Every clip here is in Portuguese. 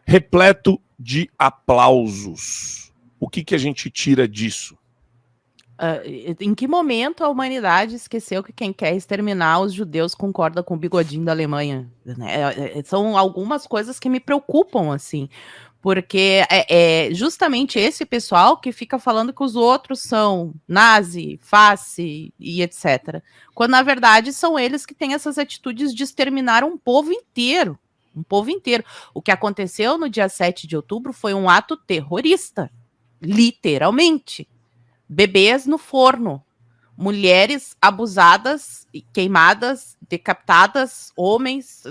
repleto de aplausos. O que a gente tira disso? Em que momento a humanidade esqueceu que quem quer exterminar os judeus concorda com o bigodinho da Alemanha? Né? São algumas coisas que me preocupam, assim, porque é justamente esse pessoal que fica falando que os outros são nazi, fasci e etc. Quando, na verdade, são eles que têm essas atitudes de exterminar um povo inteiro. Um povo inteiro. O que aconteceu no dia 7 de outubro foi um ato terrorista. Literalmente. Bebês no forno, mulheres abusadas, queimadas, decapitadas, homens,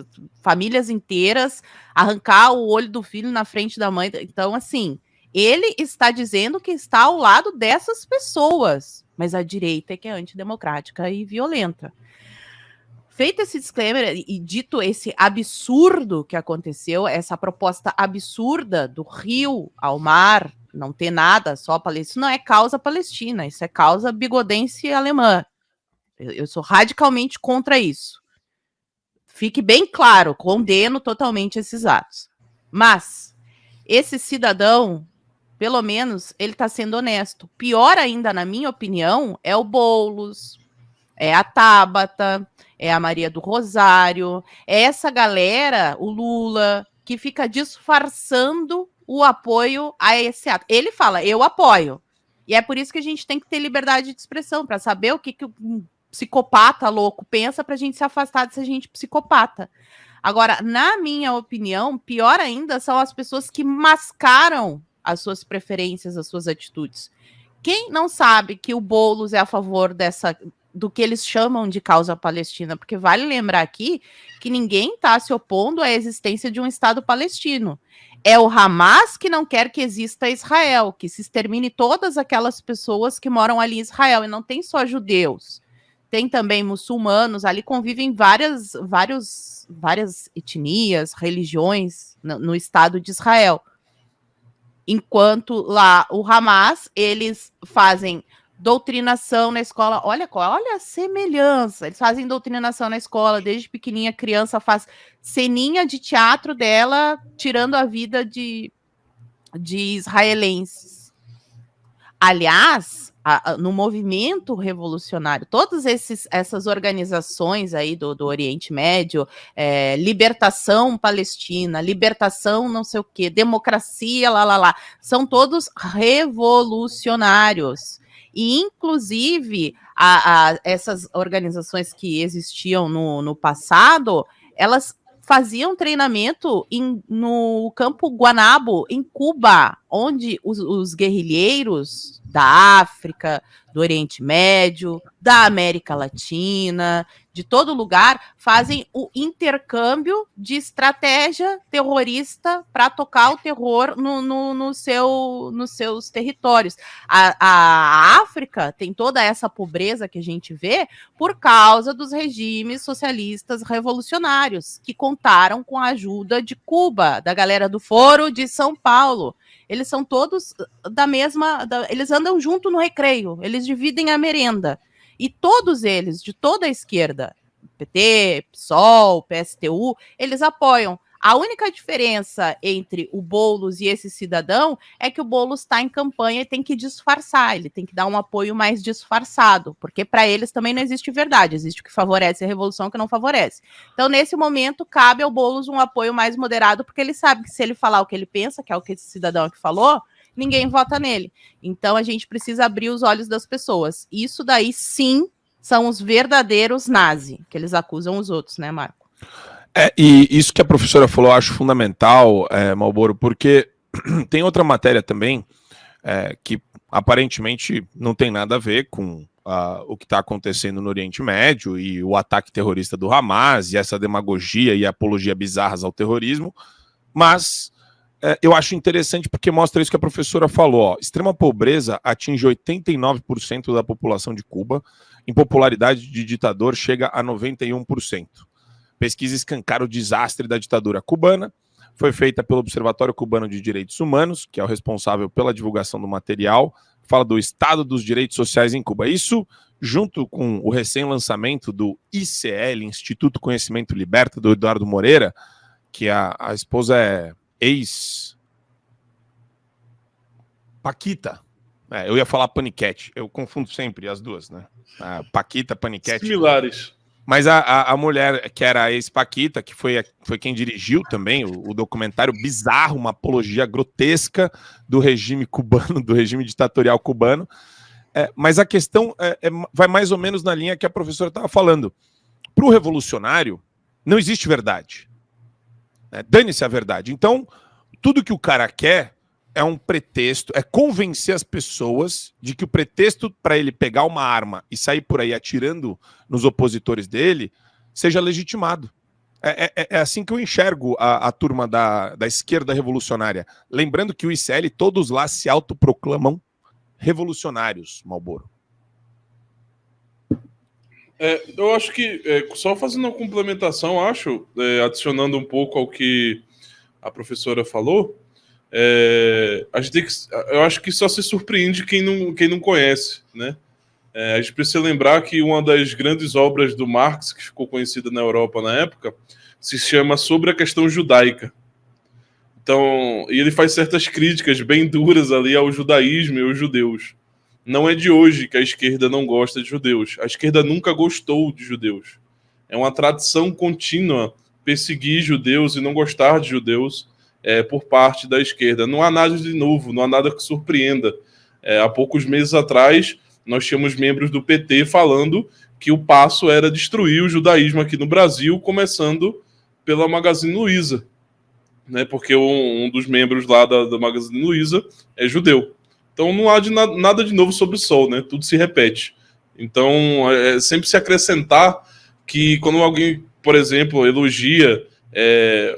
famílias inteiras, arrancar o olho do filho na frente da mãe. Então, assim, ele está dizendo que está ao lado dessas pessoas, mas a direita é que é antidemocrática e violenta. Feito esse disclaimer e dito esse absurdo que aconteceu, essa proposta absurda do rio ao mar, não ter nada, só Palestina, isso não é causa palestina, isso é causa bigodense alemã. Eu sou radicalmente contra isso. Fique bem claro, condeno totalmente esses atos. Mas esse cidadão, pelo menos, ele está sendo honesto. Pior ainda, na minha opinião, é o Boulos, é a Tabata, é a Maria do Rosário, é essa galera, o Lula, que fica disfarçando o apoio a esse ato. Ele fala, eu apoio. E é por isso que a gente tem que ter liberdade de expressão, para saber o que um psicopata louco pensa, para a gente se afastar dessa gente psicopata. Agora, na minha opinião, pior ainda são as pessoas que mascaram as suas preferências, as suas atitudes. Quem não sabe que o Boulos é a favor do que eles chamam de causa palestina, porque vale lembrar aqui que ninguém está se opondo à existência de um Estado palestino. É o Hamas que não quer que exista Israel, que se extermine todas aquelas pessoas que moram ali em Israel, e não tem só judeus, tem também muçulmanos, ali convivem várias etnias, religiões no Estado de Israel. Enquanto lá o Hamas, eles fazem doutrinação na escola. Olha a semelhança. Eles fazem doutrinação na escola, desde pequenininha, a criança faz ceninha de teatro dela, tirando a vida de israelenses. Aliás, no movimento revolucionário, todas essas organizações aí do Oriente Médio, libertação palestina, libertação não sei o quê, democracia, são todos revolucionários. E, inclusive, essas organizações que existiam no passado, elas faziam treinamento no campo Guanabo, em Cuba, onde os guerrilheiros da África, do Oriente Médio, da América Latina, de todo lugar, fazem o intercâmbio de estratégia terrorista para tocar o terror nos seus territórios. A África tem toda essa pobreza que a gente vê por causa dos regimes socialistas revolucionários, que contaram com a ajuda de Cuba, da galera do Foro de São Paulo. Eles são todos eles andam junto no recreio, eles dividem a merenda. E todos eles, de toda a esquerda, PT, PSOL, PSTU, eles apoiam. A única diferença entre o Boulos e esse cidadão é que o Boulos está em campanha e tem que disfarçar, ele tem que dar um apoio mais disfarçado, porque para eles também não existe verdade, existe o que favorece a revolução e o que não favorece. Então, nesse momento, cabe ao Boulos um apoio mais moderado, porque ele sabe que se ele falar o que ele pensa, que é o que esse cidadão aqui falou, ninguém vota nele. Então, a gente precisa abrir os olhos das pessoas. Isso daí, sim, são os verdadeiros nazi, que eles acusam os outros, né, Marco? E isso que a professora falou eu acho fundamental, Malboro, porque tem outra matéria também que aparentemente não tem nada a ver com o que está acontecendo no Oriente Médio e o ataque terrorista do Hamas e essa demagogia e apologia bizarras ao terrorismo, mas eu acho interessante porque mostra isso que a professora falou. Ó, extrema pobreza atinge 89% da população de Cuba, impopularidade de ditador chega a 91%. Pesquisa escancara o desastre da ditadura cubana, foi feita pelo Observatório Cubano de Direitos Humanos, que é o responsável pela divulgação do material, fala do estado dos direitos sociais em Cuba. Isso, junto com o recém-lançamento do ICL, Instituto Conhecimento Liberta, do Eduardo Moreira, que a esposa é Paquita. Eu ia falar paniquete. Eu confundo sempre as duas, né? Paquita, paniquete. Similares. Mas a mulher que era a ex-Paquita, que foi quem dirigiu também o documentário bizarro, uma apologia grotesca do regime cubano, do regime ditatorial cubano. Mas a questão vai mais ou menos na linha que a professora estava falando. Para o revolucionário, não existe verdade. Dane-se a verdade. Então, tudo que o cara quer é um pretexto, é convencer as pessoas de que o pretexto para ele pegar uma arma e sair por aí atirando nos opositores dele seja legitimado. É assim que eu enxergo a turma da esquerda revolucionária. Lembrando que o ICL, todos lá se autoproclamam revolucionários, Malboro. Eu acho que, só fazendo uma complementação, adicionando um pouco ao que a professora falou, a gente eu acho que só se surpreende quem não conhece, né? A gente precisa lembrar que uma das grandes obras do Marx, que ficou conhecida na Europa na época, se chama Sobre a Questão Judaica. Então, e ele faz certas críticas bem duras ali ao judaísmo e aos judeus. Não é de hoje que a esquerda não gosta de judeus. A esquerda nunca gostou de judeus. É uma tradição contínua perseguir judeus e não gostar de judeus por parte da esquerda. Não há nada de novo, não há nada que surpreenda. Há poucos meses atrás, nós tínhamos membros do PT falando que o passo era destruir o judaísmo aqui no Brasil, começando pela Magazine Luiza, né? Porque um dos membros lá da Magazine Luiza é judeu. Então não há nada de novo sob o sol, né? Tudo se repete. Então, sempre se acrescentar que quando alguém, por exemplo, elogia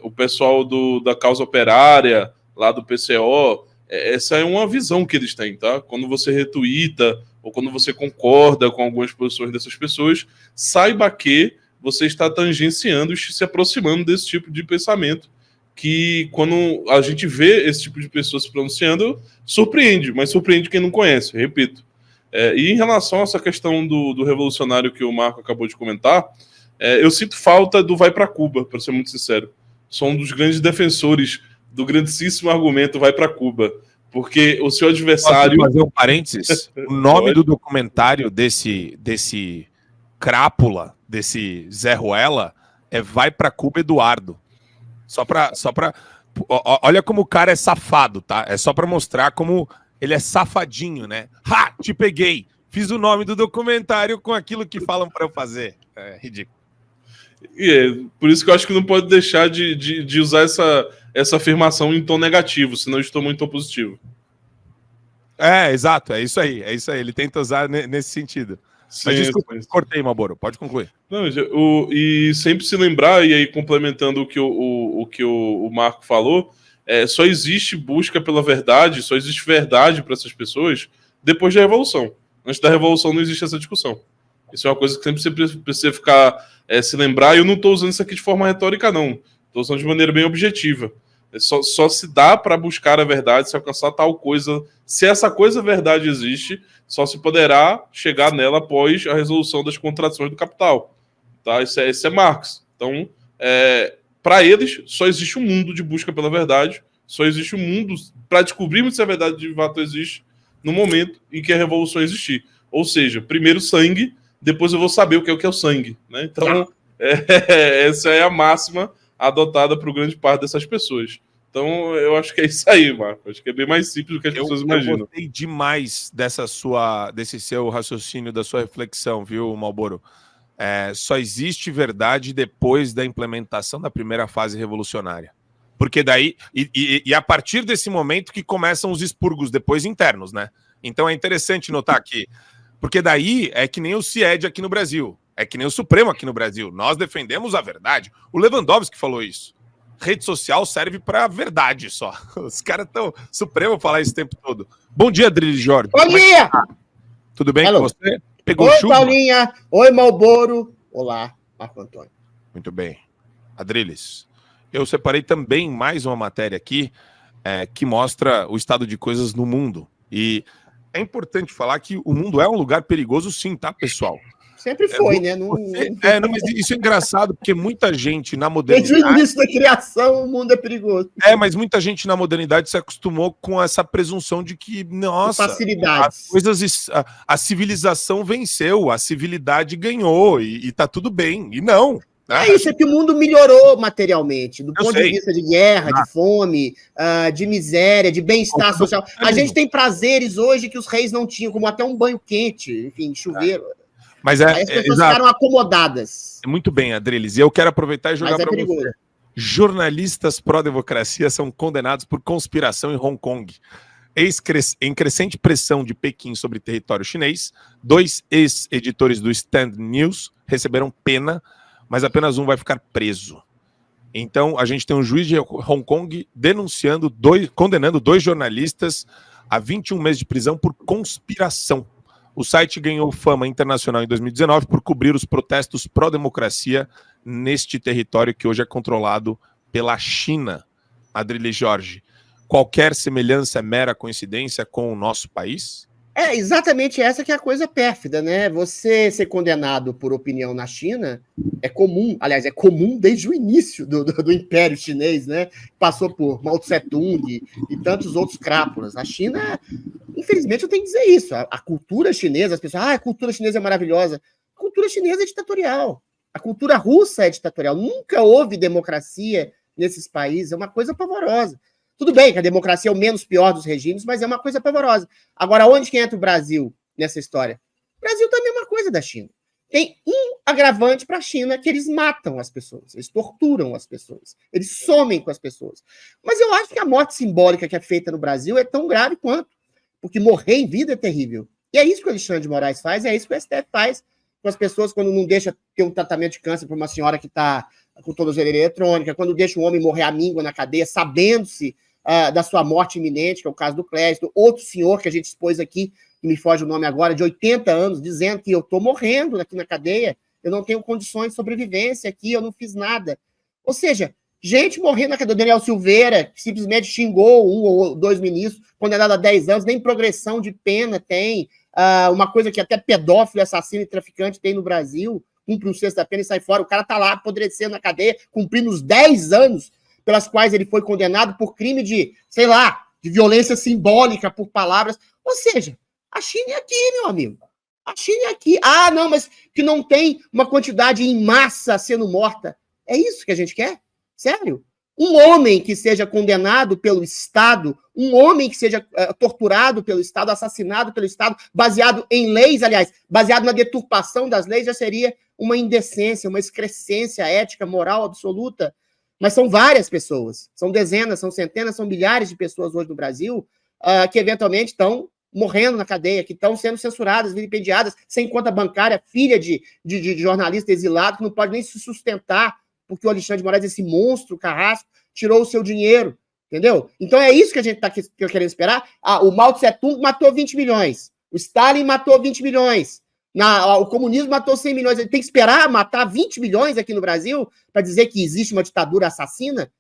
o pessoal da causa operária, lá do PCO, essa é uma visão que eles têm, tá? Quando você retuita ou quando você concorda com algumas posições dessas pessoas, saiba que você está tangenciando e se aproximando desse tipo de pensamento, que quando a gente vê esse tipo de pessoa se pronunciando, surpreende, mas surpreende quem não conhece, repito. E em relação a essa questão do revolucionário que o Marco acabou de comentar, eu sinto falta do vai para Cuba, para ser muito sincero. Sou um dos grandes defensores do grandíssimo argumento vai para Cuba, porque o seu adversário... Posso fazer um parênteses? O nome do documentário desse crápula, desse Zé Ruela, é Vai para Cuba Eduardo. Só pra... Olha como o cara é safado, tá? É só pra mostrar como ele é safadinho, né? Ha! Te peguei! Fiz o nome do documentário com aquilo que falam pra eu fazer. É ridículo. E por isso que eu acho que não pode deixar de usar essa afirmação em tom negativo, senão eu estou muito tom positivo. Exato. É isso aí. Ele tenta usar nesse sentido. Sim, mas desculpa, cortei, Malboro. Pode concluir. Não, e sempre se lembrar, e aí complementando o que o Marco falou, só existe busca pela verdade, só existe verdade para essas pessoas depois da Revolução. Antes da Revolução não existe essa discussão. Isso é uma coisa que sempre você precisa ficar, se lembrar, e eu não estou usando isso aqui de forma retórica, não. Estou usando de maneira bem objetiva. Só se dá para buscar a verdade, se alcançar tal coisa. Se essa coisa verdade existe, só se poderá chegar nela após a resolução das contradições do capital. Tá? Isso é Marx. Então, para eles, só existe um mundo de busca pela verdade, só existe um mundo para descobrirmos se a verdade de fato existe no momento em que a revolução existir. Ou seja, primeiro sangue, depois eu vou saber o que é o sangue. Né? Então, essa é a máxima adotada por grande parte dessas pessoas. Então, eu acho que é isso aí, Marco. Acho que é bem mais simples do que as pessoas imaginam. Eu gostei demais desse seu raciocínio, da sua reflexão, viu, Malboro? Só existe verdade depois da implementação da primeira fase revolucionária. Porque daí... E a partir desse momento que começam os expurgos depois internos, né? Então é interessante notar aqui. Porque daí é que nem o CIED aqui no Brasil. É que nem o Supremo aqui no Brasil. Nós defendemos a verdade. O Lewandowski falou isso. Rede social serve para verdade só. Os caras estão... Supremo falar isso o tempo todo. Bom dia, Adriles Jorge. Bom dia! Tudo bem com você? Pegou Oi, chuva? Paulinha. Oi, Malboro. Olá, Marco Antônio. Muito bem. Adriles, eu separei também mais uma matéria aqui que mostra o estado de coisas no mundo. E é importante falar que o mundo é um lugar perigoso sim, tá, pessoal? Sempre foi, né? Não... Não, mas isso é engraçado, porque muita gente na Desde modernidade... o início da criação, o mundo é perigoso. Mas muita gente na modernidade se acostumou com essa presunção de que, nossa, Facilidades. as coisas, a civilização venceu, a civilidade ganhou, e tá tudo bem. E não. Né? É isso, é que o mundo melhorou materialmente, do ponto de sei. vista de guerra, de fome, de miséria, de bem-estar social. A gente tem prazeres hoje que os reis não tinham, como até um banho quente, enfim, chuveiro. Mas Aí as pessoas ficaram acomodadas. Muito bem, Adreles. E eu quero aproveitar e jogar Mas é para perigoso. você. Jornalistas pró-democracia são condenados por conspiração em Hong Kong. Em crescente pressão de Pequim sobre território chinês, 2 ex-editores do Stand News receberam pena, mas apenas um vai ficar preso. Então, a gente tem um juiz de Hong Kong condenando 2 jornalistas a 21 meses de prisão por conspiração. O site ganhou fama internacional em 2019 por cobrir os protestos pró-democracia neste território que hoje é controlado pela China. Adrilles Jorge, qualquer semelhança é mera coincidência com o nosso país? É exatamente essa que é a coisa pérfida, né? Você ser condenado por opinião na China é comum, aliás, é comum desde o início do Império Chinês, né? Passou por Mao Tse-tung e tantos outros crápulas. A China, infelizmente, eu tenho que dizer isso. A cultura chinesa, as pessoas, a cultura chinesa é maravilhosa. A cultura chinesa é ditatorial. A cultura russa é ditatorial. Nunca houve democracia nesses países. É uma coisa pavorosa. Tudo bem que a democracia é o menos pior dos regimes, mas é uma coisa pavorosa. Agora, onde que entra o Brasil nessa história? O Brasil tá a mesma coisa da China. Tem um agravante para a China, que eles matam as pessoas, eles torturam as pessoas, eles somem com as pessoas. Mas eu acho que a morte simbólica que é feita no Brasil é tão grave quanto, porque morrer em vida é terrível. E é isso que o Alexandre de Moraes faz, é isso que o STF faz com as pessoas quando não deixa ter um tratamento de câncer para uma senhora que está com tornozeleira eletrônica, quando deixa um homem morrer à míngua na cadeia, sabendo-se da sua morte iminente, que é o caso do Clécio, outro senhor que a gente expôs aqui, que me foge o nome agora, de 80 anos, dizendo que eu estou morrendo aqui na cadeia, eu não tenho condições de sobrevivência aqui, eu não fiz nada. Ou seja, gente morrendo na cadeia. O Daniel Silveira, que simplesmente xingou 1 ou 2 ministros, condenado a 10 anos, nem progressão de pena tem, uma coisa que até pedófilo, assassino e traficante tem no Brasil, cumpre um sexto da pena e sai fora, o cara está lá apodrecendo na cadeia, cumprindo os 10 anos pelas quais ele foi condenado por crime de, sei lá, de violência simbólica por palavras. Ou seja, a China é aqui, meu amigo. A China é aqui. Não, mas que não tem uma quantidade em massa sendo morta. É isso que a gente quer? Sério? Um homem que seja condenado pelo Estado, um homem que seja torturado pelo Estado, assassinado pelo Estado, baseado em leis, aliás, baseado na deturpação das leis, já seria uma indecência, uma excrescência ética, moral absoluta. Mas são várias pessoas, são dezenas, são centenas, são milhares de pessoas hoje no Brasil que eventualmente estão morrendo na cadeia, que estão sendo censuradas, vilipendiadas, sem conta bancária, filha de jornalista exilado, que não pode nem se sustentar, porque o Alexandre de Moraes, esse monstro carrasco, tirou o seu dinheiro, entendeu? Então é isso que a gente está querendo esperar. O Mao Tse-tung matou 20 milhões, o Stalin matou 20 milhões, o comunismo matou 100 milhões. Ele tem que esperar matar 20 milhões aqui no Brasil para dizer que existe uma ditadura assassina?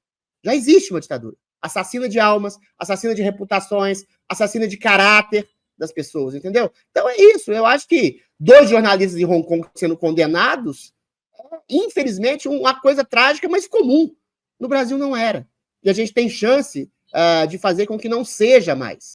Já existe uma ditadura. Assassina de almas, assassina de reputações, assassina de caráter das pessoas, entendeu? Então é isso. Eu acho que 2 jornalistas de Hong Kong sendo condenados, infelizmente, uma coisa trágica, mas comum. No Brasil não era. E a gente tem chance de fazer com que não seja mais.